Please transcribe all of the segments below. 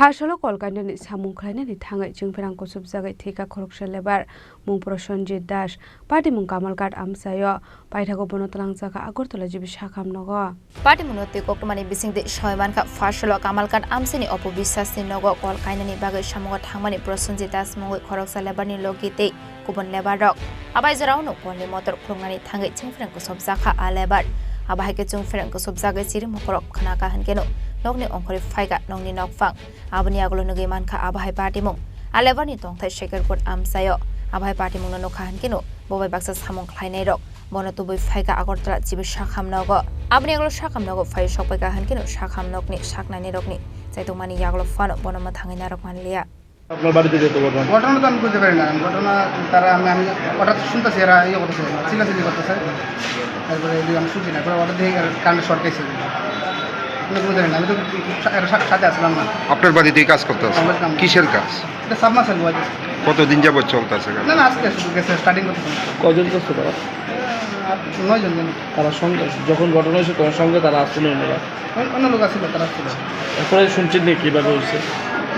Fasalo kolkandani samung khlainani thangai jingferang kosub jagai theka khoroksa lebar mungpro Sanjit Das party mung Kamalkat amsayo paithago bonotalang jaka Agartala jibi sakhamnogo party munote koktomani bisingde soymanka Fasalo Kamalkat amsini opobisasni nogo kolkainani bagai samungo thangmani Sanjit Das mungoi khoroksa lebarni logite kubon lebarok abai jarauno konli motor khongani thangai jingferang kosub jaka alebar abai ke jingferang kosub jagai siri mokorok khana ka hankeno nokni ongkhori phaiga nongni nokfang abani agolo nugi manka abahai party mung alebani tongthai shekarpur amsayo abahai party mung no khan kino bobai baksa samung khlainai rok bono tubui phaiga Agartala jibi sakhamnogo abani agolo sakhamnogo phai sokpai ka han kino sakhamnokni saknani rokni chaitongmani yagolo fano bono ma thangai na rok manliya আপনার বাড়িতে যেতে ঘটনা ঘটনা তো আমি বুঝতে পারি না ঘটনা তারা আমি হঠাৎ শুনতেছি এরা ইয়ে করতেছে চিল্লাচিল্লি করতেছে তারপরে আমি শুনছি না পরে হঠাৎ দেখি কারেন্ট শর্ট গেছে বুঝতে পারি না আমি তো সাথে আসলাম না আপনার বাড়িতে কাজ করতে আছে কিসের কাজ এটা সাবমার্সেল বয় কতদিন যাবত চলতেছে না না আজকে শুরু গেছে স্টার্টিং করতেছে কজন করছে তারা 9 জন তারা সঙ্গে যখন ঘটনা হয়েছে তোমার সঙ্গে তারা আসছিল অন্য লোক আসছিল তারা আসছিল এরপরে শুনছেন না কীভাবে হয়েছে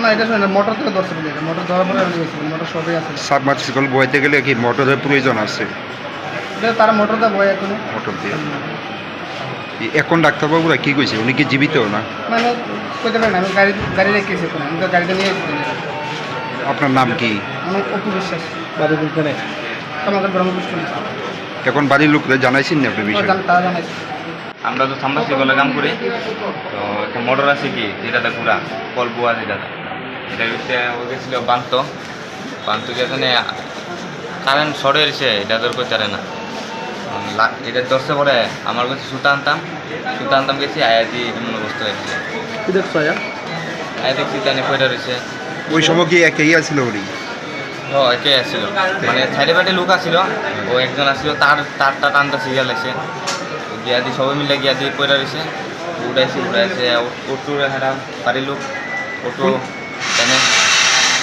না এটা শুনে মোটর থেকে ধরছে বলে মোটর ধরার পরে আমি গেছিলাম মোটর সবে আছে সাবমার্সিবল বইতে গেলে কি মোটরের প্রয়োজন আছে তারা মোটর দিয়ে বয় এখন মোটর দিয়ে এখন ডাক্তারবাবুরা কি কইছে উনি কি জীবিত না মানে কইতে পারি না আমি গাড়ি রেখেছি এখন আমি তো গাড়িটা নিয়ে এসেছি আপনার নাম কি আমার অপু বিশ্বাস বাড়ি কোনখানে আমাদের ব্রহ্মপুত্র এখন বাড়ির লোকরা জানাইছেন না আপনার বিষয়ে তারা জানাইছে আমরা তো সাবমার্সিবলে কাম করি তো একটা মোটর আছে কি যেটাতে ঘুরা কল বুয়া যেটাতে এটা হচ্ছে ও গেছিল বান্ত যেখানে কারেন্ট শর্ট হয়েছে এটা তোর করতে পারে না এটা দশে পরে আমার কাছে সুতা আনতাম গেছি আয়াতি এমন অবস্থা হয়েছে কি দেখছো আয়া দেখছি তাই পয়টা রয়েছে ওই সময় কি একাই আছিল উনি ও একে আসছিল মানে সাইডে পাইডে লোক আসছিল ও একজন আসছিল তারটা টানটা সিরিয়াল আছে গিয়া দিয়ে সবাই মিলে গিয়া দিয়ে পয়টা রয়েছে উড়াইছে অটোর একটা বাড়ির লোক অটো জানে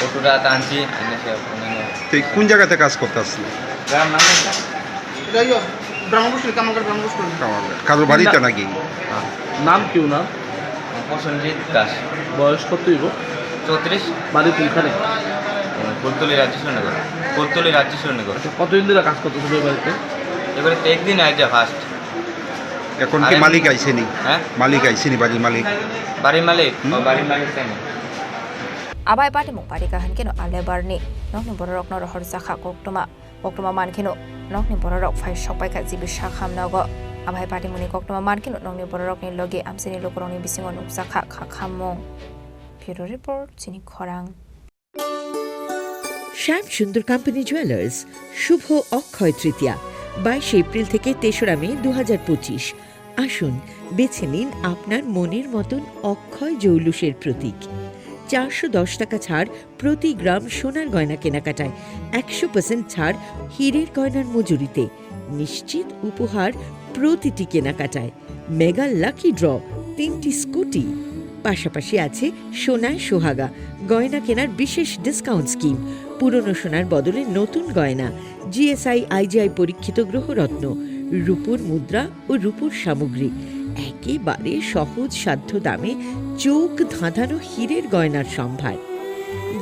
অটোটা টানছি এনেছে তো কোন জায়গাতে কাজ করতে আসছিল গ্রাম নাম ব্রহ্মপুত্র কামালকার ব্রহ্মপুত্র কারোর বাড়িতে নাকি নাম কেউ না প্রসেনজিৎ দাস বয়স কত হইব 34 বাড়ি কোনখানে ফুলতলি রাজ্যেশ্বরনগর কতদিন ধরে কাজ করতেছিল এই বাড়িতে এবারে তো একদিন আইছে ফার্স্ট এখন কি মালিক আইছেনি হ্যাঁ মালিক আইছেনি বাড়ির মালিক বাড়ির মালিক তাই না abai party mung party ka hankeno alebarni nokni bororok no rohor jakha koktoma mankeno nokni bororok phai sokpai ka jibi sakhamnogo abai party muni koktoma mankeno nokni bororok ni loge amsini lokoroni bisingo nukjakha khakhamong Bureau report chini khorang শ্যাম সুন্দর company jewellers শুভ Akshaya Tritiya 22 April থেকে 3রা মে 2025 আসুন বেছে নিন আপনার মনের মতন অক্ষয় জৌলুসের প্রতীক 410 টাকা ছাড় প্রতি গ্রাম সোনার গয়না কেনাকাটায় 100% ছাড় হীরের গয়নার মজুরিতে নিশ্চিত উপহার প্রতিটি কেনাকাটায় মেগা লাকি ড্র 3টি স্কুটি পাশাপাশি আছে সোনায় সোহাগা গয়না কেনার বিশেষ ডিসকাউন্ট স্কিম পুরনো সোনার বদলে নতুন গয়না জিএসআই আইজিআই পরীক্ষিত গ্রহরত্ন রূপোর মুদ্রা ও রূপোর সামগ্রী একেবারে সহজ সাধ্য দামে চোখ ধাঁধানো হীরের গয়নার সম্ভার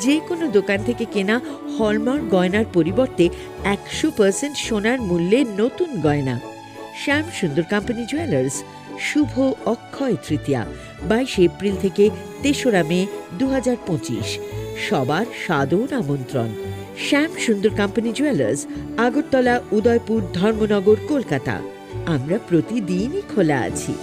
যে কোনো দোকান থেকে কেনা হলমার্ক গয়নার পরিবর্তে 100% সোনার মূল্যে নতুন গয়না শ্যাম সুন্দর কোম্পানি জুয়েলার্স শুভ অক্ষয় তৃতীয়া 22 এপ্রিল থেকে 3রা মে 2025 সবার সাদর আমন্ত্রণ শ্যাম সুন্দর কোম্পানি জুয়েলার্স আগরতলা উদয়পুর ধর্মনগর কলকাতা আমরা প্রতিদিনই খোলা আছি